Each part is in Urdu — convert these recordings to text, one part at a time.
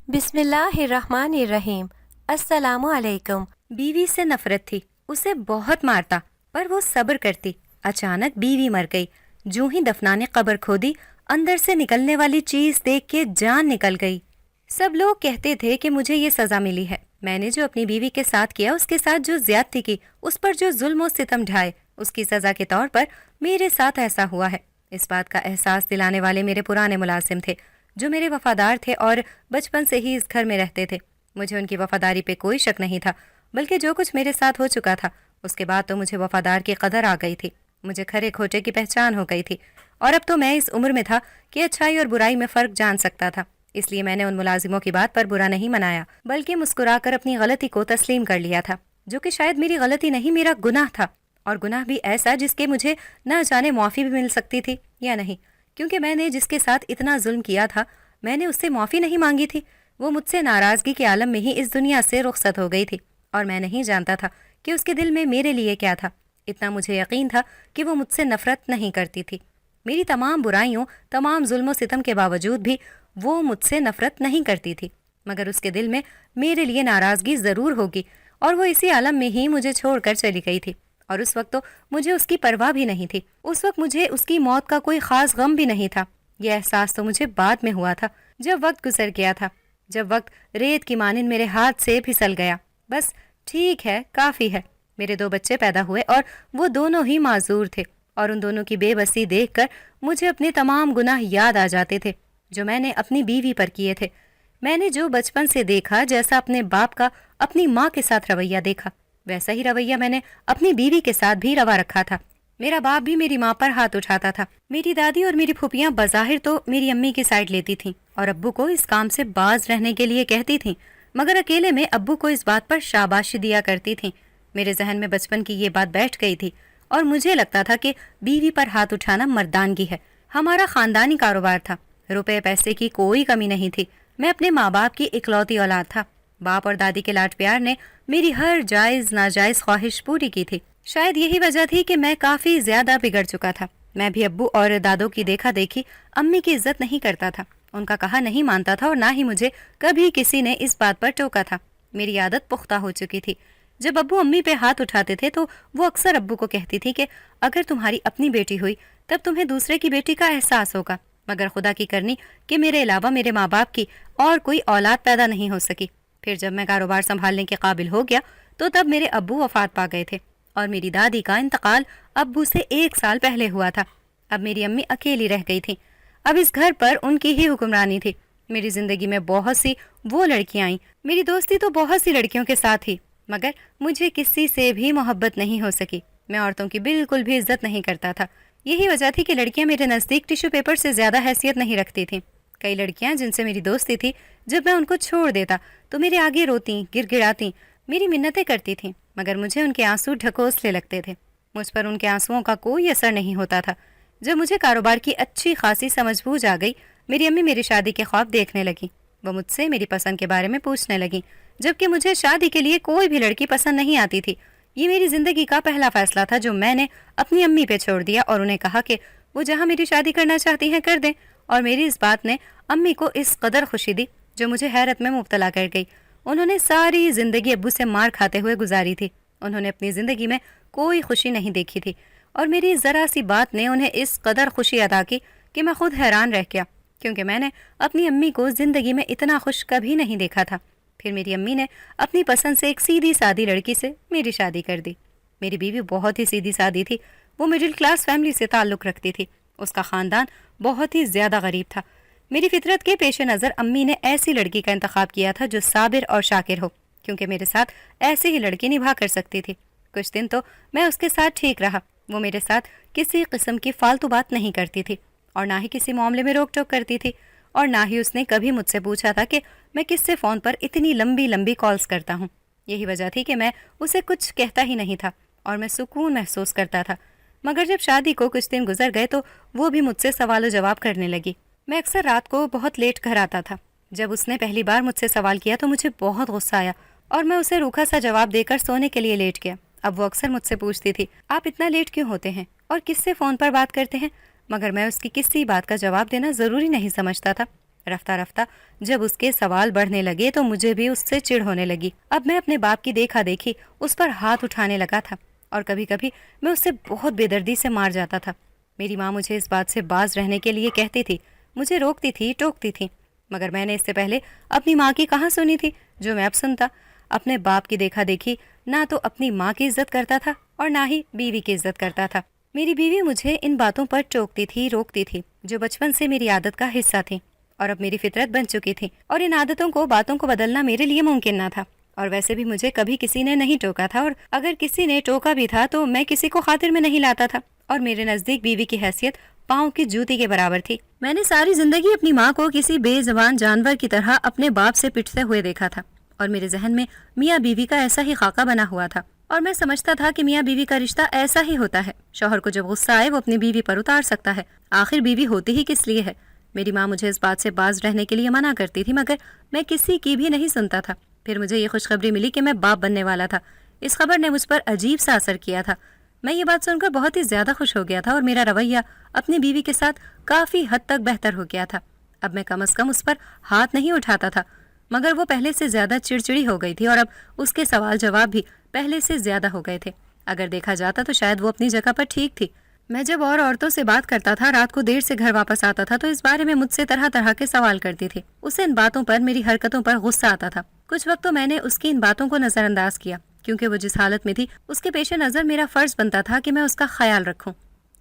بسم اللہ الرحمن الرحیم۔ السلام علیکم۔ بیوی سے نفرت تھی، اسے بہت مارتا پر وہ صبر کرتی۔ اچانک بیوی مر گئی۔ جوں ہی دفنانے قبر کھودی، اندر سے نکلنے والی چیز دیکھ کے جان نکل گئی۔ سب لوگ کہتے تھے کہ مجھے یہ سزا ملی ہے۔ میں نے جو اپنی بیوی کے ساتھ کیا، اس کے ساتھ جو زیادتی کی، اس پر جو ظلم و ستم ڈھائے، اس کی سزا کے طور پر میرے ساتھ ایسا ہوا ہے۔ اس بات کا احساس دلانے والے میرے پرانے ملازم تھے جو میرے وفادار تھے اور بچپن سے ہی اس گھر میں رہتے تھے۔ مجھے ان کی وفاداری پہ کوئی شک نہیں تھا، بلکہ جو کچھ میرے ساتھ ہو چکا تھا اس کے بعد تو مجھے وفادار کی قدر آ گئی تھی۔ مجھے کھرے کھوٹے کی پہچان ہو گئی تھی، اور اب تو میں اس عمر میں تھا کہ اچھائی اور برائی میں فرق جان سکتا تھا۔ اس لیے میں نے ان ملازموں کی بات پر برا نہیں منایا، بلکہ مسکرا کر اپنی غلطی کو تسلیم کر لیا تھا، جو کہ شاید میری غلطی نہیں، میرا گناہ تھا، اور گناہ بھی ایسا جس کے مجھے نہ جانے معافی بھی مل سکتی تھی یا نہیں، کیونکہ میں نے جس کے ساتھ اتنا ظلم کیا تھا میں نے اس سے معافی نہیں مانگی تھی۔ وہ مجھ سے ناراضگی کے عالم میں ہی اس دنیا سے رخصت ہو گئی تھی، اور میں نہیں جانتا تھا کہ اس کے دل میں میرے لیے کیا تھا۔ اتنا مجھے یقین تھا کہ وہ مجھ سے نفرت نہیں کرتی تھی۔ میری تمام برائیوں، تمام ظلم و ستم کے باوجود بھی وہ مجھ سے نفرت نہیں کرتی تھی، مگر اس کے دل میں میرے لیے ناراضگی ضرور ہوگی، اور وہ اسی عالم میں ہی مجھے چھوڑ کر چلی گئی تھی۔ اور اس وقت تو مجھے اس کی پرواہ بھی نہیں تھی، اس وقت مجھے اس کی موت کا کوئی خاص غم بھی نہیں تھا۔ یہ احساس تو مجھے بعد میں ہوا تھا، جب وقت گزر گیا تھا، جب وقت ریت کی مانند میرے ہاتھ سے پھسل گیا۔ بس ٹھیک ہے، کافی ہے۔ میرے 2 بچے پیدا ہوئے اور وہ دونوں ہی معذور تھے، اور ان دونوں کی بے بسی دیکھ کر مجھے اپنے تمام گناہ یاد آ جاتے تھے جو میں نے اپنی بیوی پر کیے تھے۔ میں نے جو بچپن سے دیکھا، جیسا اپنے باپ کا اپنی ماں کے ساتھ رویہ دیکھا، ویسا ہی رویہ میں نے اپنی بیوی کے ساتھ بھی روا رکھا تھا۔ میرا باپ بھی میری ماں پر ہاتھ اٹھاتا تھا۔ میری دادی اور میری پھوپھیاں بظاہر تو میری امی کی سائڈ لیتی تھیں اور ابو کو اس کام سے باز رہنے کے لیے کہتی تھیں، مگر اکیلے میں ابو کو اس بات پر شاباشی دیا کرتی تھیں۔ میرے ذہن میں بچپن کی یہ بات بیٹھ گئی تھی، اور مجھے لگتا تھا کہ بیوی پر ہاتھ اٹھانا مردانگی ہے۔ ہمارا خاندانی کاروبار تھا، روپے پیسے کی کوئی کمی نہیں تھی۔ میں اپنے ماں باپ کی اکلوتی اولاد تھا۔ باپ اور دادی کے لاڈ پیار نے میری ہر جائز ناجائز خواہش پوری کی تھی۔ شاید یہی وجہ تھی کہ میں کافی زیادہ بگڑ چکا تھا۔ میں بھی ابو اور دادوں کی دیکھا دیکھی امی کی عزت نہیں کرتا تھا، ان کا کہا نہیں مانتا تھا، اور نہ ہی مجھے کبھی کسی نے اس بات پر ٹوکا تھا۔ میری عادت پختہ ہو چکی تھی۔ جب ابو امی پہ ہاتھ اٹھاتے تھے تو وہ اکثر ابو کو کہتی تھی کہ اگر تمہاری اپنی بیٹی ہوئی تب تمہیں دوسرے کی بیٹی کا احساس ہوگا، مگر خدا کی کرنی کہ میرے علاوہ میرے ماں باپ کی اور کوئی اولاد پیدا نہیں ہو سکی۔ پھر جب میں کاروبار سنبھالنے کے قابل ہو گیا تو تب میرے ابو وفات پا گئے تھے، اور میری دادی کا انتقال ابو سے 1 سال پہلے ہوا تھا۔ اب میری امی اکیلی رہ گئی تھی۔ اب اس گھر پر ان کی ہی حکمرانی تھی۔ میری زندگی میں بہت سی وہ لڑکیاں آئیں، میری دوستی تو بہت سی لڑکیوں کے ساتھ تھی، مگر مجھے کسی سے بھی محبت نہیں ہو سکی۔ میں عورتوں کی بالکل بھی عزت نہیں کرتا تھا۔ یہی وجہ تھی کہ لڑکیاں میرے نزدیک ٹیشو پیپر سے زیادہ حیثیت نہیں رکھتی تھیں۔ کئی لڑکیاں جن سے میری دوستی تھی، جب میں ان کو چھوڑ دیتا تو میرے آگے روتیں، گر گڑاتی، میری منتیں کرتی تھیں، مگر مجھے ان کے آنسو ڈھکوسلے لگتے تھے۔ مجھ پر ان کے آنسوؤں کا کوئی اثر نہیں ہوتا تھا۔ جب مجھے کاروبار کی اچھی خاصی سمجھ بوجھ آ گئی، میری امی میری شادی کے خواب دیکھنے لگیں۔ وہ مجھ سے میری پسند کے بارے میں پوچھنے لگیں، جبکہ مجھے شادی کے لیے کوئی بھی لڑکی پسند نہیں آتی تھی۔ یہ میری زندگی کا پہلا فیصلہ تھا جو میں نے اپنی امی پہ چھوڑ دیا، اور انہیں کہا کہ وہ جہاں میری شادی کرنا چاہتی ہیں کر دیں، اور میری اس بات نے امی کو اس قدر خوشی دی جو مجھے حیرت میں مبتلا کر گئی۔ انہوں نے ساری زندگی ابو سے مار کھاتے ہوئے گزاری تھی۔ انہوں نے اپنی زندگی میں کوئی خوشی نہیں دیکھی تھی، اور میری ذرا سی بات نے انہیں اس قدر خوشی عطا کی کہ میں خود حیران رہ گیا، کیونکہ میں نے اپنی امی کو زندگی میں اتنا خوش کبھی نہیں دیکھا تھا۔ پھر میری امی نے اپنی پسند سے ایک سیدھی سادی لڑکی سے میری شادی کر دی۔ میری بیوی بہت ہی سیدھی سادی تھی، وہ مڈل کلاس فیملی سے تعلق رکھتی تھی۔ اس کا خاندان بہت ہی زیادہ غریب تھا۔ میری فطرت کے پیش نظر امی نے ایسی لڑکی کا انتخاب کیا تھا جو صابر اور شاکر ہو، کیونکہ میرے ساتھ ایسی ہی لڑکی نبھا کر سکتی تھی۔ کچھ دن تو میں اس کے ساتھ ٹھیک رہا۔ وہ میرے ساتھ کسی قسم کی فالتو بات نہیں کرتی تھی، اور نہ ہی کسی معاملے میں روک ٹوک کرتی تھی، اور نہ ہی اس نے کبھی مجھ سے پوچھا تھا کہ میں کس سے فون پر اتنی لمبی لمبی کالز کرتا ہوں۔ یہی وجہ تھی کہ میں اسے کچھ کہتا ہی نہیں تھا، اور میں سکون محسوس کرتا تھا۔ مگر جب شادی کو کچھ دن گزر گئے تو وہ بھی مجھ سے سوال و جواب کرنے لگی۔ میں اکثر رات کو بہت لیٹ گھر آتا تھا۔ جب اس نے پہلی بار مجھ سے سوال کیا تو مجھے بہت غصہ آیا، اور میں اسے روکھا سا جواب دے کر سونے کے لیے لیٹ گیا۔ اب وہ اکثر مجھ سے پوچھتی تھی، آپ اتنا لیٹ کیوں ہوتے ہیں اور کس سے فون پر بات کرتے ہیں؟ مگر میں اس کی کسی بات کا جواب دینا ضروری نہیں سمجھتا تھا۔ رفتہ رفتہ جب اس کے سوال بڑھنے لگے تو مجھے بھی اس سے چڑ ہونے لگی۔ اب میں اپنے باپ کی دیکھا دیکھی اس پر ہاتھ اٹھانے لگا تھا اور کبھی کبھی میں اس سے بہت بے دردی سے مار جاتا تھا۔ میری ماں مجھے اس بات سے باز رہنے کے لیے کہتی تھی، مجھے روکتی تھی، ٹوکتی تھی، مگر میں نے اس سے پہلے اپنی ماں کی کہاں سنی تھی جو میں اب سنتا۔ اپنے باپ کی دیکھا دیکھی نہ تو اپنی ماں کی عزت کرتا تھا اور نہ ہی بیوی کی عزت کرتا تھا۔ میری بیوی مجھے ان باتوں پر ٹوکتی تھی، روکتی تھی جو بچپن سے میری عادت کا حصہ تھی اور اب میری فطرت بن چکی تھی، اور ان عادتوں کو، باتوں کو بدلنا میرے لیے ممکن نہ تھا۔ اور ویسے بھی مجھے کبھی کسی نے نہیں ٹوکا تھا، اور اگر کسی نے ٹوکا بھی تھا تو میں کسی کو خاطر میں نہیں لاتا تھا، اور میرے نزدیک بیوی کی حیثیت پاؤں کی جوتی کے برابر تھی۔ میں نے ساری زندگی اپنی ماں کو کسی بے زبان جانور کی طرح اپنے باپ سے پٹتے ہوئے دیکھا تھا، اور میرے ذہن میں میاں بیوی کا ایسا ہی خاکہ بنا ہوا تھا، اور میں سمجھتا تھا کہ میاں بیوی کا رشتہ ایسا ہی ہوتا ہے، شوہر کو جب غصہ آئے وہ اپنی بیوی پر اتار سکتا ہے، آخر بیوی ہوتی ہی کس لیے ہے۔ میری ماں مجھے اس بات سے باز رہنے کے لیے منع کرتی تھی، مگر میں کسی کی بھی نہیں سنتا تھا۔ پھر مجھے یہ خوشخبری ملی کہ میں باپ بننے والا تھا۔ اس خبر نے مجھ پر عجیب سا اثر کیا تھا۔ میں یہ بات سن کر بہت ہی زیادہ خوش ہو گیا تھا، اور میرا رویہ اپنی بیوی کے ساتھ کافی حد تک بہتر ہو گیا تھا۔ اب میں کم از کم اس پر ہاتھ نہیں اٹھاتا تھا، مگر وہ پہلے سے زیادہ چڑچڑی ہو گئی تھی، اور اب اس کے سوال جواب بھی پہلے سے زیادہ ہو گئے تھے۔ اگر دیکھا جاتا تو شاید وہ اپنی جگہ پر ٹھیک تھی۔ میں جب اور عورتوں سے بات کرتا تھا، رات کو دیر سے گھر واپس آتا تھا، تو اس بارے میں مجھ سے طرح طرح کے سوال کرتی تھی۔ اسے ان باتوں پر، میری حرکتوں پر غصہ آتا تھا۔ کچھ وقت تو میں نے اس کی ان باتوں کو نظر انداز کیا، کیونکہ وہ جس حالت میں تھی اس کے پیش نظر میرا فرض بنتا تھا کہ میں اس کا خیال رکھوں۔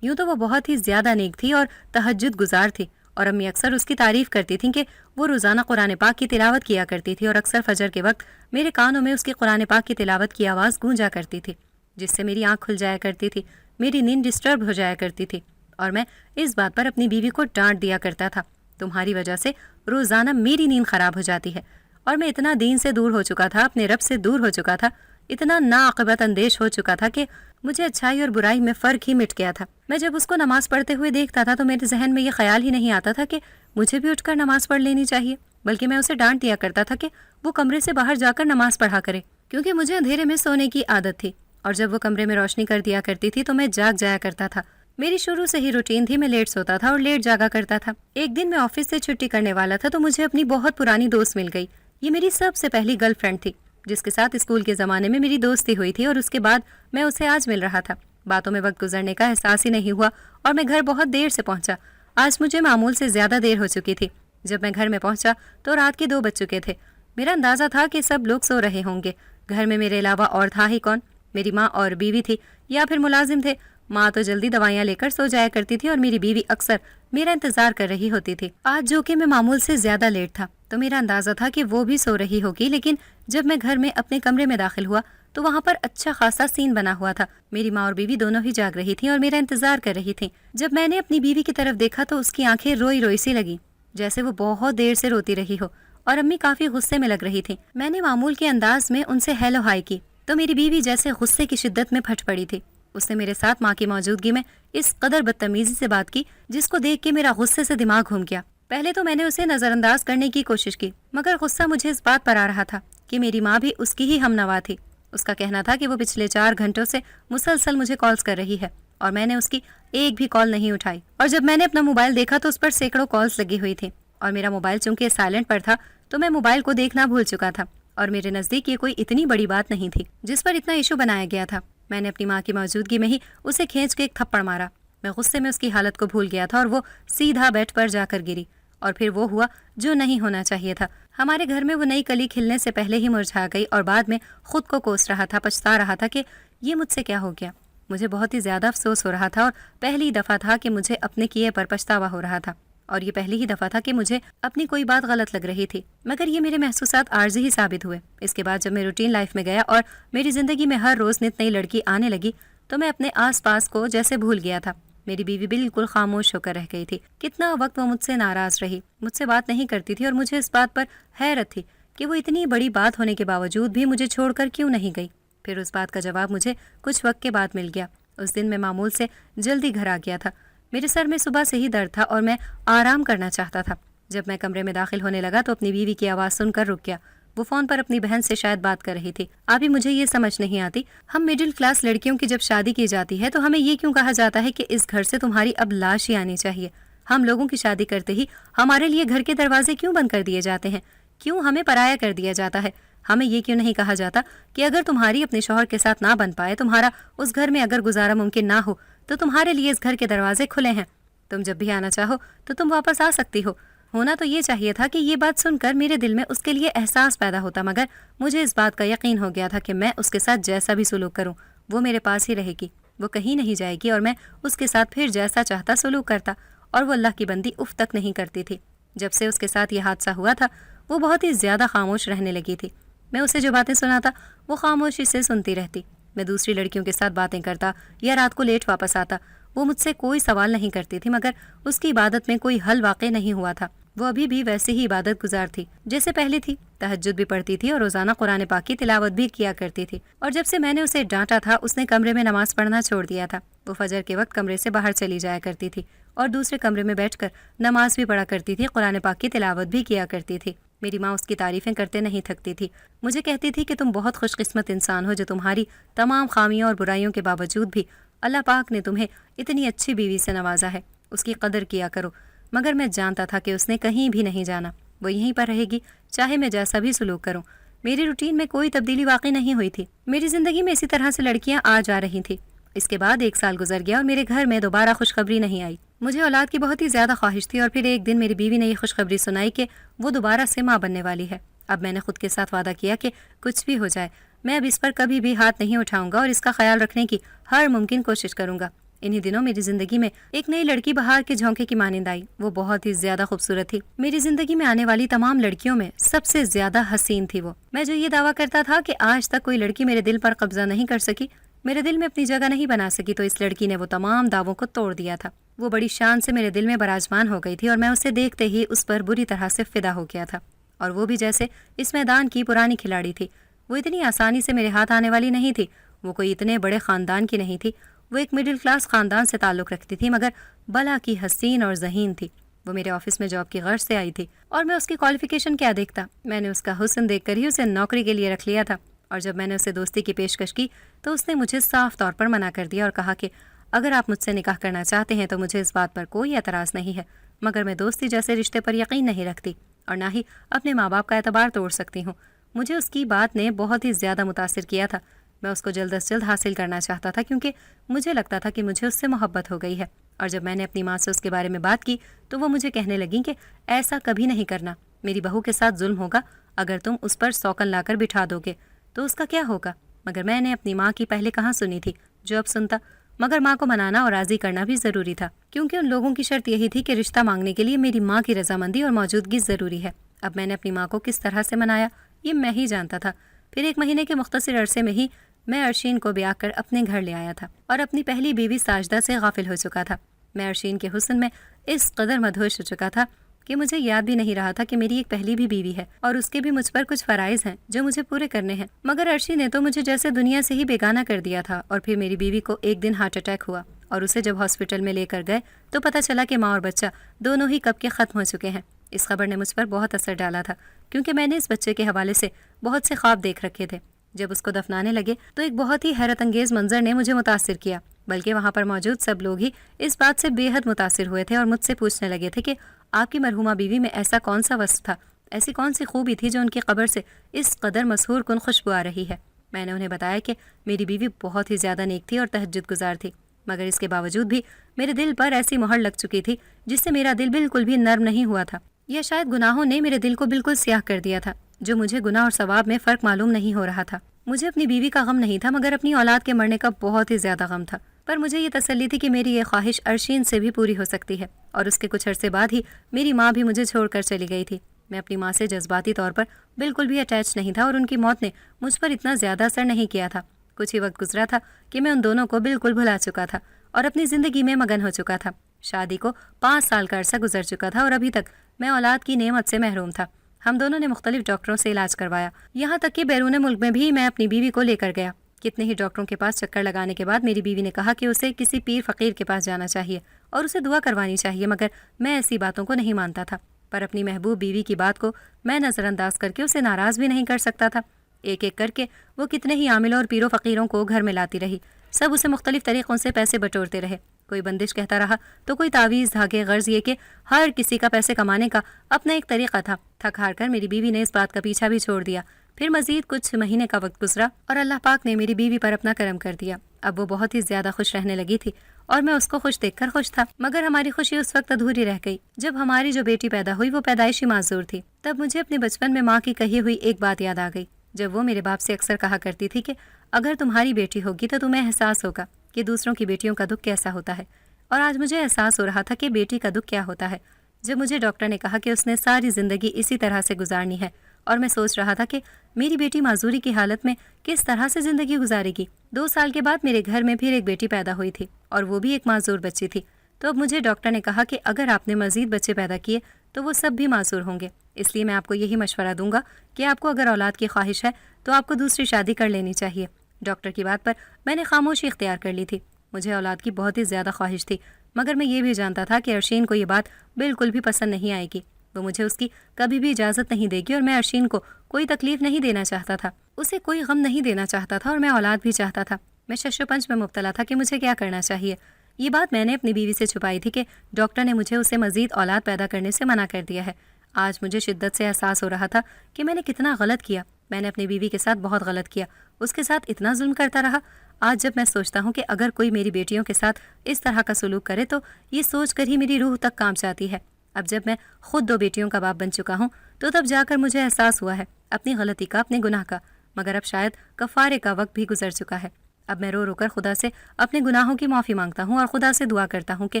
یوں تو وہ بہت ہی زیادہ نیک تھی اور تہجد گزار تھی، اور امی اکثر اس کی تعریف کرتی تھیں کہ وہ روزانہ قرآن پاک کی تلاوت کیا کرتی تھی، اور اکثر فجر کے وقت میرے کانوں میں اس کی قرآن پاک کی تلاوت کی آواز گونجا کرتی تھی، جس سے میری آنکھ کھل جایا کرتی تھی، میری نیند ڈسٹرب ہو جایا کرتی تھی، اور میں اس بات پر اپنی بیوی کو ڈانٹ دیا کرتا تھا، تمہاری وجہ سے روزانہ میری نیند خراب ہو جاتی ہے۔ اور میں اتنا دین سے دور ہو چکا تھا، اپنے رب سے دور ہو چکا تھا، اتنا ناعاقبت اندیش ہو چکا تھا کہ مجھے اچھائی اور برائی میں فرق ہی مٹ گیا تھا۔ میں جب اس کو نماز پڑھتے ہوئے دیکھتا تھا تو میرے ذہن میں یہ خیال ہی نہیں آتا تھا کہ مجھے بھی اٹھ کر نماز پڑھ لینی چاہیے، بلکہ میں اسے ڈانٹ دیا کرتا تھا کہ وہ کمرے سے باہر جا کر نماز پڑھا کرے، کیونکہ مجھے اندھیرے میں سونے کی عادت تھی، اور جب وہ کمرے میں روشنی کر دیا کرتی تھی تو میں جاگ جایا کرتا تھا۔ میری شروع سے ہی روٹین تھی، میں لیٹ سوتا تھا اور لیٹ جاگا کرتا تھا۔ ایک دن میں آفس سے چھٹی کرنے والا تھا تو مجھے اپنی بہت پرانی دوست مل گئی۔ یہ میری سب سے پہلی گرل فرینڈ تھی، جس کے ساتھ اسکول کے زمانے میں میری دوستی ہوئی تھی، اور اس کے بعد میں اسے آج مل رہا تھا۔ باتوں میں وقت گزرنے کا احساس ہی نہیں ہوا، اور میں گھر بہت دیر سے پہنچا۔ آج مجھے معمول سے زیادہ دیر ہو چکی تھی۔ جب میں گھر میں پہنچا تو رات کے 2 بج چکے تھے۔ میرا اندازہ تھا کہ سب لوگ سو رہے ہوں گے۔ گھر میں میرے علاوہ اور تھا ہی کون؟ میری ماں اور بیوی تھی، یا پھر ملازم تھے۔ ماں تو جلدی دوائیاں لے کر سو جایا کرتی تھی، اور میری بیوی اکثر میرا انتظار کر رہی ہوتی تھی۔ آج جو کہ میں معمول سے زیادہ لیٹ تھا تو میرا اندازہ تھا کہ وہ بھی سو رہی ہوگی، لیکن جب میں گھر میں اپنے کمرے میں داخل ہوا تو وہاں پر اچھا خاصا سین بنا ہوا تھا۔ میری ماں اور بیوی دونوں ہی جاگ رہی تھیں اور میرا انتظار کر رہی تھیں۔ جب میں نے اپنی بیوی کی طرف دیکھا تو اس کی آنکھیں روئی روئی سی لگی، جیسے وہ بہت دیر سے روتی رہی ہو، اور امی کافی غصے میں لگ رہی تھیں۔ میں نے معمول کے انداز میں ان سے ہیلو ہائی کی تو میری بیوی جیسے غصے کی شدت میں پھٹ پڑی تھی۔ اس نے میرے ساتھ ماں کی موجودگی میں اس قدر بدتمیزی سے بات کی جس کو دیکھ کے میرا غصے سے دماغ گھوم گیا۔ پہلے تو میں نے اسے نظر انداز کرنے کی کوشش کی، مگر غصہ مجھے اس بات پر آ رہا تھا کہ میری ماں بھی اس کی ہی ہم نوا تھی۔ اس کا کہنا تھا کہ وہ پچھلے 4 گھنٹوں سے مسلسل مجھے کالز کر رہی ہے، اور میں نے اس کی ایک بھی کال نہیں اٹھائی۔ اور جب میں نے اپنا موبائل دیکھا تو اس پر سینکڑوں کالز لگی ہوئی تھی، اور میرا موبائل چونکہ سائلنٹ پر تھا تو میں موبائل کو دیکھنا بھول چکا تھا، اور میرے نزدیک یہ کوئی اتنی بڑی بات نہیں تھی جس پر اتنا ایشو بنایا گیا تھا۔ میں نے اپنی ماں کی موجودگی میں ہی اسے کھینچ کے ایک تھپڑ مارا۔ میں غصے میں اس کی حالت کو بھول گیا تھا، اور وہ سیدھا بیڈ پر جا کر گری، اور پھر وہ ہوا جو نہیں ہونا چاہیے تھا۔ ہمارے گھر میں وہ نئی کلی کھلنے سے پہلے ہی مرجھا گئی، اور بعد میں خود کو کوس رہا تھا، پچھتا رہا تھا کہ یہ مجھ سے کیا ہو گیا۔ مجھے بہت ہی زیادہ افسوس ہو رہا تھا، اور پہلی دفعہ تھا کہ مجھے اپنے کیے پر پچھتاوا ہو رہا تھا، اور یہ پہلی ہی دفعہ تھا کہ مجھے اپنی کوئی بات غلط لگ رہی تھی، مگر یہ میرے محسوسات عارضی ہی ثابت ہوئے۔ اس کے بعد جب میں روٹین لائف میں گیا اور میری زندگی میں ہر روز نت نئی لڑکی آنے لگی تو میں اپنے آس پاس کو جیسے بھول گیا تھا۔ میری بیوی بالکل خاموش ہو کر رہ گئی تھی۔ کتنا وقت وہ مجھ سے ناراض رہی، مجھ سے بات نہیں کرتی تھی، اور مجھے اس بات پر حیرت تھی کہ وہ اتنی بڑی بات ہونے کے باوجود بھی مجھے چھوڑ کر کیوں نہیں گئی۔ پھر اس بات کا جواب مجھے کچھ وقت کے بعد مل گیا۔ اس دن میں معمول سے جلدی گھر آ گیا تھا۔ میرے سر میں صبح سے ہی درد تھا اور میں آرام کرنا چاہتا تھا۔ جب میں کمرے میں داخل ہونے لگا تو اپنی بیوی کی آواز سن کر رک گیا۔ وہ فون پر اپنی بہن سے شاید بات کر رہی تھی۔ ابھی مجھے یہ سمجھ نہیں آتی، ہم مڈل کلاس لڑکیوں کی جب شادی کی جاتی ہے تو ہمیں یہ کیوں کہا جاتا ہے کہ اس گھر سے تمہاری اب لاش ہی آنی چاہیے؟ ہم لوگوں کی شادی کرتے ہی ہمارے لیے گھر کے دروازے کیوں بند کر دیے جاتے ہیں؟ کیوں ہمیں پرایا کر دیا جاتا ہے؟ ہمیں یہ کیوں نہیں کہا جاتا کہ اگر تمہاری اپنے شوہر کے ساتھ نہ بن پائے، تمہارا اس گھر میں اگر گزارا ممکن نہ ہو، تو تمہارے لیے اس گھر کے دروازے کھلے ہیں، تم جب بھی آنا چاہو تو تم واپس آ سکتی ہو۔ ہونا تو یہ چاہیے تھا کہ یہ بات سن کر میرے دل میں اس کے لیے احساس پیدا ہوتا، مگر مجھے اس بات کا یقین ہو گیا تھا کہ میں اس کے ساتھ جیسا بھی سلوک کروں وہ میرے پاس ہی رہے گی، وہ کہیں نہیں جائے گی، اور میں اس کے ساتھ پھر جیسا چاہتا سلوک کرتا، اور وہ اللہ کی بندی اف تک نہیں کرتی تھی۔ جب سے اس کے ساتھ یہ حادثہ ہوا تھا وہ بہت ہی زیادہ خاموش رہنے لگی تھی۔ میں اسے جو باتیں سناتا وہ خاموشی سے سنتی رہتی۔ میں دوسری لڑکیوں کے ساتھ باتیں کرتا یا رات کو لیٹ واپس آتا، وہ مجھ سے کوئی سوال نہیں کرتی تھی، مگر اس کی عبادت میں کوئی حل واقع نہیں ہوا تھا۔ وہ ابھی بھی ویسے ہی عبادت گزار تھی جیسے پہلے تھی، تہجد بھی پڑھتی تھی اور روزانہ قرآن پاک کی تلاوت بھی کیا کرتی تھی۔ اور جب سے میں نے اسے ڈانٹا تھا اس نے کمرے میں نماز پڑھنا چھوڑ دیا تھا۔ وہ فجر کے وقت کمرے سے باہر چلی جایا کرتی تھی اور دوسرے کمرے میں بیٹھ کر نماز بھی پڑھا کرتی تھی، قرآن پاک کی تلاوت بھی کیا کرتی تھی۔ میری ماں اس کی تعریفیں کرتے نہیں تھکتی تھی، مجھے کہتی تھی کہ تم بہت خوش قسمت انسان ہو جو تمہاری تمام خامیوں اور برائیوں کے باوجود بھی اللہ پاک نے تمہیں اتنی اچھی بیوی سے نوازا ہے، اس کی قدر کیا کرو۔ مگر میں جانتا تھا کہ اس نے کہیں بھی نہیں جانا، وہ یہیں پر رہے گی چاہے میں جیسا بھی سلوک کروں۔ میری روٹین میں کوئی تبدیلی واقع نہیں ہوئی تھی، میری زندگی میں اسی طرح سے لڑکیاں آ جا رہی تھیں۔ اس کے بعد 1 سال گزر گیا اور میرے گھر میں دوبارہ خوشخبری نہیں آئی۔ مجھے اولاد کی بہت ہی زیادہ خواہش تھی، اور پھر ایک دن میری بیوی نے یہ خوشخبری سنائی کہ وہ دوبارہ سے ماں بننے والی ہے۔ اب میں نے خود کے ساتھ وعدہ کیا کہ کچھ بھی ہو جائے میں اب اس پر کبھی بھی ہاتھ نہیں اٹھاؤں گا اور اس کا خیال رکھنے کی ہر ممکن کوشش کروں گا۔ انہی دنوں میری زندگی میں ایک نئی لڑکی بہار کے جھونکے کی مانند آئی۔ وہ بہت ہی زیادہ خوبصورت تھی، میری زندگی میں آنے والی تمام لڑکیوں میں سب سے زیادہ حسین تھی وہ۔ میں جو یہ دعویٰ کرتا تھا کہ آج تک کوئی لڑکی میرے دل پر قبضہ نہیں کر سکی، میرے دل میں اپنی جگہ نہیں بنا سکی، تو اس لڑکی نے وہ تمام دعووں کو توڑ دیا تھا۔ وہ بڑی شان سے میرے دل میں براجمان ہو گئی تھی اور میں اسے دیکھتے ہی اس پر بری طرح سے فدا ہو گیا تھا، اور وہ بھی جیسے اس میدان کی پرانی کھلاڑی تھی۔ وہ اتنی آسانی سے میرے ہاتھ آنے والی نہیں تھی، وہ کوئی اتنے بڑے خاندان کی نہیں تھی، وہ ایک مڈل کلاس خاندان سے تعلق رکھتی تھی، مگر بلا کی حسین اور ذہین تھی۔ وہ میرے آفس میں جاب کی غرض سے آئی تھی، اور میں اس کی کوالیفیکیشن کیا دیکھتا، میں نے اس کا حسن دیکھ کر ہی اسے نوکری کے لیے رکھ لیا تھا۔ اور جب میں نے اسے دوستی کی پیشکش کی تو اس نے مجھے صاف طور پر منع کر دیا اور کہا کہ اگر آپ مجھ سے نکاح کرنا چاہتے ہیں تو مجھے اس بات پر کوئی اعتراض نہیں ہے، مگر میں دوستی جیسے رشتے پر یقین نہیں رکھتی اور نہ ہی اپنے ماں باپ کا اعتبار توڑ سکتی ہوں۔ مجھے اس کی بات نے بہت ہی زیادہ متاثر کیا تھا۔ میں اس کو جلد از جلد حاصل کرنا چاہتا تھا کیونکہ مجھے لگتا تھا کہ مجھے اس سے محبت ہو گئی ہے۔ اور جب میں نے اپنی ماں سے اس کے بارے میں بات کی تو وہ مجھے کہنے لگیں کہ ایسا کبھی نہیں کرنا، میری بہو کے ساتھ ظلم ہوگا، اگر تم اس پر سوکن لا کر بٹھا دو گے تو اس کا کیا ہوگا۔ مگر میں نے اپنی ماں کی پہلے کہاں سنی تھی جو اب سنتا، مگر ماں کو منانا اور راضی کرنا بھی ضروری تھا، کیونکہ ان لوگوں کی شرط یہی تھی کہ رشتہ مانگنے کے لیے میری ماں کی رضامندی اور موجودگی ضروری ہے۔ اب میں نے اپنی ماں کو کس طرح سے منایا یہ میں ہی جانتا تھا۔ پھر 1 مہینے کے مختصر عرصے میں ہی میں ارشین کو بیاہ کر اپنے گھر لے آیا تھا اور اپنی پہلی بیوی ساجدہ سے غافل ہو چکا تھا۔ میں ارشین کے حسن میں اس قدر مدہوش ہو چکا تھا کہ مجھے یاد بھی نہیں رہا تھا کہ میری ایک پہلی بھی بیوی ہے اور اس کے بھی مجھ پر کچھ فرائض ہیں جو مجھے پورے کرنے ہیں۔ مگر ارشی نے تو مجھے جیسے دنیا سے ہی بیگانہ کر دیا تھا۔ اور پھر میری بیوی کو ایک دن ہارٹ اٹیک ہوا اور اسے جب ہاسپٹل میں لے کر گئے تو پتہ چلا کہ ماں اور بچہ دونوں ہی کب کے ختم ہو چکے ہیں۔ اس خبر نے مجھ پر بہت اثر ڈالا تھا کیونکہ میں نے اس بچے کے حوالے سے بہت سے خواب دیکھ رکھے تھے۔ جب اس کو دفنانے لگے تو ایک بہت ہی حیرت انگیز منظر نے مجھے متاثر کیا، بلکہ وہاں پر موجود سب لوگ ہی اس بات سے بے حد متاثر ہوئے تھے اور مجھ سے پوچھنے لگے تھے کہ آپ کی مرحومہ بیوی میں ایسا کون سا وصف تھا، ایسی کون سی خوبی تھی جو ان کی قبر سے اس قدر مسحور کن خوشبو آ رہی ہے۔ میں نے انہیں بتایا کہ میری بیوی بہت ہی زیادہ نیک تھی اور تہجد گزار تھی، مگر اس کے باوجود بھی میرے دل پر ایسی مہر لگ چکی تھی جس سے میرا دل بالکل بھی نرم نہیں ہوا تھا، یا شاید گناہوں نے میرے دل کو بالکل سیاہ کر دیا تھا، جو مجھے گناہ اور ثواب میں فرق معلوم نہیں ہو رہا تھا۔ مجھے اپنی بیوی کا غم نہیں تھا مگر اپنی اولاد کے مرنے کا بہت ہی زیادہ غم تھا، پر مجھے یہ تسلی تھی کہ میری یہ خواہش ارشین سے بھی پوری ہو سکتی ہے۔ اور اس کے کچھ عرصے بعد ہی میری ماں بھی مجھے چھوڑ کر چلی گئی تھی۔ میں اپنی ماں سے جذباتی طور پر بالکل بھی اٹیچ نہیں تھا اور ان کی موت نے مجھ پر اتنا زیادہ اثر نہیں کیا تھا۔ کچھ ہی وقت گزرا تھا کہ میں ان دونوں کو بالکل بھلا چکا تھا اور اپنی زندگی میں مگن ہو چکا تھا۔ شادی کو 5 سال کا عرصہ گزر چکا تھا اور ابھی تک میں اولاد کی نعمت سے محروم تھا۔ ہم دونوں نے مختلف ڈاکٹروں سے علاج کروایا، یہاں تک کہ بیرون ملک میں بھی میں اپنی بیوی کو لے کر گیا۔ کتنے ہی ڈاکٹروں کے پاس چکر لگانے کے بعد میری بیوی نے کہا کہ اسے کسی پیر فقیر کے پاس جانا چاہیے اور اسے دعا کروانی چاہیے، مگر میں ایسی باتوں کو نہیں مانتا تھا۔ پر اپنی محبوب بیوی کی بات کو میں نظر انداز کر کے اسے ناراض بھی نہیں کر سکتا تھا۔ ایک ایک کر کے وہ کتنے ہی عاملوں اور پیروں فقیروں کو گھر میں لاتی رہی، سب اسے مختلف طریقوں سے پیسے بٹورتے رہے کوئی بندش کہتا رہا تو کوئی تعویذ، دھاگے، غرض یہ کہ ہر کسی کا پیسے کمانے کا اپنا ایک طریقہ تھا۔ تھک ہار کر میری بیوی نے اس بات کا پیچھا بھی چھوڑ دیا۔ پھر مزید کچھ مہینے کا وقت گزرا اور اللہ پاک نے میری بیوی پر اپنا کرم کر دیا۔ اب وہ بہت ہی زیادہ خوش رہنے لگی تھی اور میں اس کو خوش دیکھ کر خوش تھا، مگر ہماری خوشی اس وقت ادھوری رہ گئی جب ہماری جو بیٹی پیدا ہوئی وہ پیدائشی معذور تھی۔ تب مجھے اپنے بچپن میں ماں کی کہی ہوئی ایک بات یاد آ گئی، جب وہ میرے باپ سے اکثر کہا کرتی تھی کہ اگر تمہاری بیٹی ہوگی تو تمہیں احساس ہوگا کہ دوسروں کی بیٹیوں کا دکھ کیسا ہوتا ہے۔ اور آج مجھے احساس ہو رہا تھا کہ بیٹی کا دکھ کیا ہوتا ہے۔ جب مجھے ڈاکٹر نے کہا کہ اس نے ساری زندگی اسی طرح سے گزارنی ہے اور میں سوچ رہا تھا کہ میری بیٹی معذوری کی حالت میں کس طرح سے زندگی گزارے گی۔ 2 سال کے بعد میرے گھر میں پھر ایک بیٹی پیدا ہوئی تھی اور وہ بھی ایک معذور بچی تھی۔ تو اب مجھے ڈاکٹر نے کہا کہ اگر آپ نے مزید بچے پیدا کیے تو وہ سب بھی معذور ہوں گے، اس لیے میں آپ کو یہی مشورہ دوں گا کہ آپ کو اگر اولاد کی خواہش ہے تو آپ کو دوسری شادی کر لینی چاہیے۔ ڈاکٹر کی بات پر میں نے خاموشی اختیار کر لی تھی۔ مجھے اولاد کی بہت ہی زیادہ خواہش تھی، مگر میں یہ بھی جانتا تھا کہ ارشین کو یہ بات بالکل بھی پسند نہیں آئے گی۔ وہ مجھے اس کی کبھی بھی اجازت نہیں دے گی اور میں ارشین کو کوئی تکلیف نہیں دینا چاہتا تھا، اسے کوئی غم نہیں دینا چاہتا تھا اور میں اولاد بھی چاہتا تھا۔ میں شش و پنج میں مبتلا تھا کہ مجھے کیا کرنا چاہیے۔ یہ بات میں نے اپنی بیوی سے چھپائی تھی کہ ڈاکٹر نے مجھے اسے مزید اولاد پیدا کرنے سے منع کر دیا ہے۔ آج مجھے شدت سے احساس ہو رہا تھا کہ میں نے کتنا غلط کیا۔ میں نے اپنی بیوی کے ساتھ بہت غلط کیا، اس کے ساتھ اتنا ظلم کرتا رہا۔ آج جب میں سوچتا ہوں کہ اگر کوئی میری بیٹیوں کے ساتھ اس طرح کا سلوک کرے تو یہ سوچ کر ہی میری روح تک کانپ جاتی ہے۔ اب جب میں خود 2 بیٹیوں کا باپ بن چکا ہوں تو تب جا کر مجھے احساس ہوا ہے اپنی غلطی کا، اپنے گناہ کا، مگر اب شاید کفارے کا وقت بھی گزر چکا ہے۔ اب میں رو رو کر خدا سے اپنے گناہوں کی معافی مانگتا ہوں اور خدا سے دعا کرتا ہوں کہ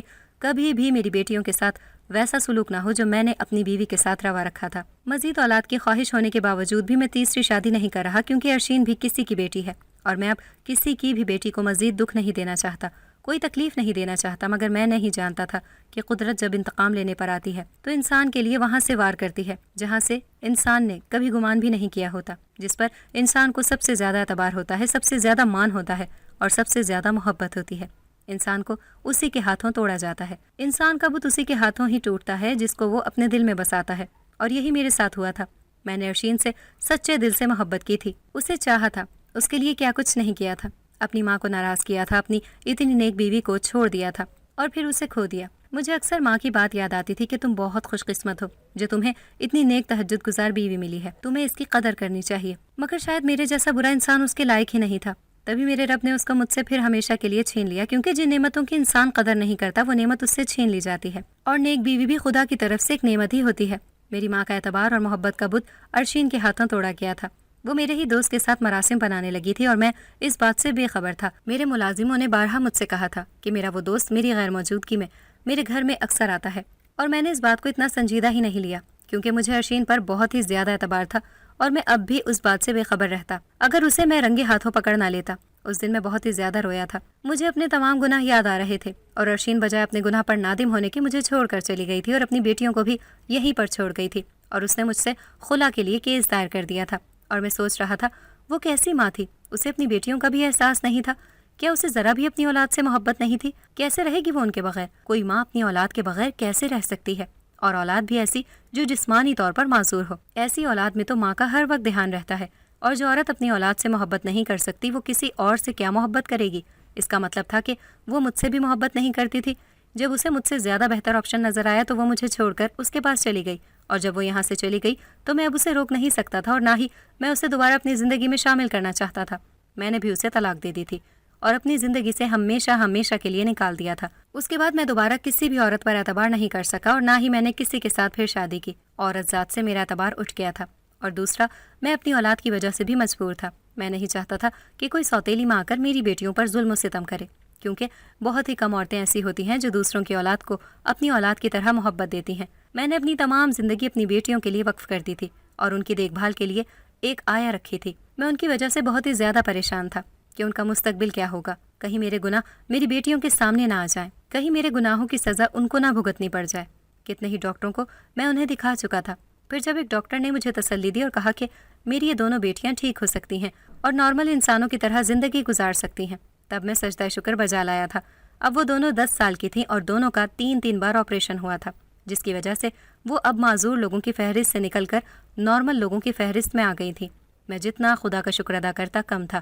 کبھی بھی میری بیٹیوں کے ساتھ ویسا سلوک نہ ہو جو میں نے اپنی بیوی کے ساتھ روا رکھا تھا۔ مزید اولاد کی خواہش ہونے کے باوجود بھی میں تیسری شادی نہیں کر رہا، کیونکہ ارشین بھی کسی کی بیٹی ہے اور میں اب کسی کی بھی بیٹی کو مزید دکھ نہیں دینا چاہتا، کوئی تکلیف نہیں دینا چاہتا۔ مگر میں نہیں جانتا تھا کہ قدرت جب انتقام لینے پر آتی ہے تو انسان کے لیے وہاں سے وار کرتی ہے جہاں سے انسان نے کبھی گمان بھی نہیں کیا ہوتا، جس پر انسان کو سب سے زیادہ اعتبار ہوتا ہے، سب سے زیادہ مان ہوتا ہے اور سب سے زیادہ محبت ہوتی ہے۔ انسان کو اسی کے ہاتھوں توڑا جاتا ہے۔ انسان کا بت اسی کے ہاتھوں ہی ٹوٹتا ہے جس کو وہ اپنے دل میں بساتا ہے، اور یہی میرے ساتھ ہوا تھا۔ میں نے ارشین سے سچے دل سے محبت کی تھی، اسے چاہا تھا، اس کے لیے کیا کچھ نہیں کیا تھا، اپنی ماں کو ناراض کیا تھا، اپنی اتنی نیک بیوی کو چھوڑ دیا تھا اور پھر اسے کھو دیا۔ مجھے اکثر ماں کی بات یاد آتی تھی کہ تم بہت خوش قسمت ہو جو تمہیں اتنی نیک تہجد گزار بیوی ملی ہے، تمہیں اس کی قدر کرنی چاہیے۔ مگر شاید میرے جیسا برا انسان اس کے لائق ہی نہیں تھا، تبھی میرے رب نے اس کو مجھ سے پھر ہمیشہ کے لیے چھین لیا، کیونکہ جن نعمتوں کی انسان قدر نہیں کرتا وہ نعمت اس سے چھین لی جاتی ہے، اور نیک بیوی بھی خدا کی طرف سے ایک نعمت ہی ہوتی ہے۔ میری ماں کا اعتبار اور محبت کا بت ارشین کے ہاتھوں توڑا گیا تھا۔ وہ میرے ہی دوست کے ساتھ مراسم بنانے لگی تھی اور میں اس بات سے بے خبر تھا۔ میرے ملازموں نے بارہا مجھ سے کہا تھا کہ میرا وہ دوست میری غیر موجودگی میں میرے گھر میں اکثر آتا ہے، اور میں نے اس بات کو اتنا سنجیدہ ہی نہیں لیا، کیونکہ مجھے ارشین پر بہت ہی زیادہ اعتبار تھا اور میں اب بھی اس بات سے بے خبر رہتا۔ اگر اسے میں رنگے ہاتھوں پکڑ نہ لیتا۔ اس دن میں بہت ہی زیادہ رویا تھا، مجھے اپنے تمام گناہ یاد آ رہے تھے، اور ارشین بجائے اپنے گناہ پر نادم ہونے کے مجھے چھوڑ کر چلی گئی تھی اور اپنی بیٹیوں کو بھی یہیں پر چھوڑ گئی تھی، اور اس نے مجھ سے خلا کے لیے کیس دائر کر دیا تھا۔ اور میں سوچ رہا تھا وہ کیسی ماں تھی، اسے اپنی بیٹیوں کا بھی احساس نہیں تھا، کیا اسے ذرا بھی اپنی اولاد سے محبت نہیں تھی؟ کیسے رہے گی وہ ان کے بغیر؟ کوئی ماں اپنی اولاد کے بغیر کیسے رہ سکتی ہے؟ اور اولاد بھی ایسی جو جسمانی طور پر معذور ہو۔ ایسی اولاد میں تو ماں کا ہر وقت دھیان رہتا ہے، اور جو عورت اپنی اولاد سے محبت نہیں کر سکتی وہ کسی اور سے کیا محبت کرے گی؟ اس کا مطلب تھا کہ وہ مجھ سے بھی محبت نہیں کرتی تھی۔ جب اسے مجھ سے زیادہ بہتر آپشن نظر آیا تو وہ مجھے چھوڑ کر اس کے پاس چلی گئی، اور جب وہ یہاں سے چلی گئی تو میں اب اسے روک نہیں سکتا تھا، اور نہ ہی میں اسے دوبارہ اپنی زندگی میں شامل کرنا چاہتا تھا۔ میں نے بھی اسے طلاق دے دی تھی اور اپنی زندگی سے ہمیشہ ہمیشہ کے لیے نکال دیا تھا۔ اس کے بعد میں دوبارہ کسی بھی عورت پر اعتبار نہیں کر سکا، اور نہ ہی میں نے کسی کے ساتھ پھر شادی کی۔ عورت ذات سے میرا اعتبار اٹھ گیا تھا، اور دوسرا میں اپنی اولاد کی وجہ سے بھی مجبور تھا۔ میں نہیں چاہتا تھا کہ کوئی سوتیلی ماں آ کر میری بیٹیوں پر ظلم و ستم کرے، کیونکہ بہت ہی کم عورتیں ایسی ہوتی ہیں جو دوسروں کی اولاد کو اپنی اولاد کی طرح محبت دیتی ہیں۔ میں نے اپنی تمام زندگی اپنی بیٹیوں کے لیے وقف کر دی تھی اور ان کی دیکھ بھال کے لیے ایک آیا رکھی تھی۔ میں ان کی وجہ سے بہت ہی زیادہ پریشان تھا کہ ان کا مستقبل کیا ہوگا، کہیں میرے گناہ میری بیٹیوں کے سامنے نہ آ جائیں، کہیں میرے گناہوں کی سزا ان کو نہ بھگتنی پڑ جائے۔ کتنے ہی ڈاکٹروں کو میں انہیں دکھا چکا تھا، پھر جب ایک ڈاکٹر نے مجھے تسلی دی اور کہا کہ میری یہ دونوں بیٹیاں ٹھیک ہو سکتی ہیں اور نارمل انسانوں کی طرح زندگی گزار سکتی ہیں، تب میں سجدہ شکر بجا لایا تھا۔ اب وہ دونوں 10 سال کی تھیں اور دونوں کا 3 بار آپریشن ہوا تھا، جس کی وجہ سے وہ اب معذور لوگوں کی فہرست سے نکل کر نارمل لوگوں کی فہرست میں آ گئی تھی۔ میں جتنا خدا کا شکر ادا کرتا کم تھا،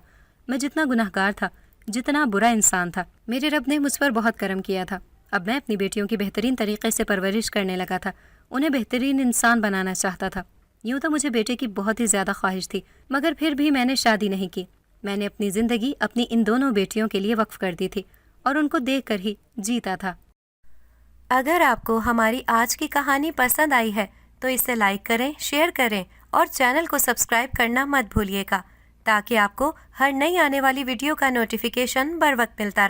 میں جتنا گناہگار تھا جتنا برا انسان تھا۔ میرے رب نے مجھ پر بہت کرم کیا تھا۔ اب میں اپنی بیٹیوں کی بہترین طریقے سے پرورش کرنے لگا تھا، انہیں بہترین انسان بنانا چاہتا تھا۔ یوں تو مجھے بیٹے کی بہت ہی زیادہ خواہش تھی، مگر پھر بھی میں نے شادی نہیں کی۔ میں نے اپنی زندگی اپنی ان دونوں بیٹیوں کے لیے وقف کر دی تھی اور ان کو دیکھ کر ہی جیتا تھا۔ اگر آپ کو ہماری آج کی کہانی پسند آئی ہے تو اسے لائک کریں، شیئر کریں اور چینل کو سبسکرائب کرنا مت بھولیے گا تاکہ آپ کو ہر نئی آنے والی ویڈیو کا نوٹیفیکیشن بر وقت ملتا رہے۔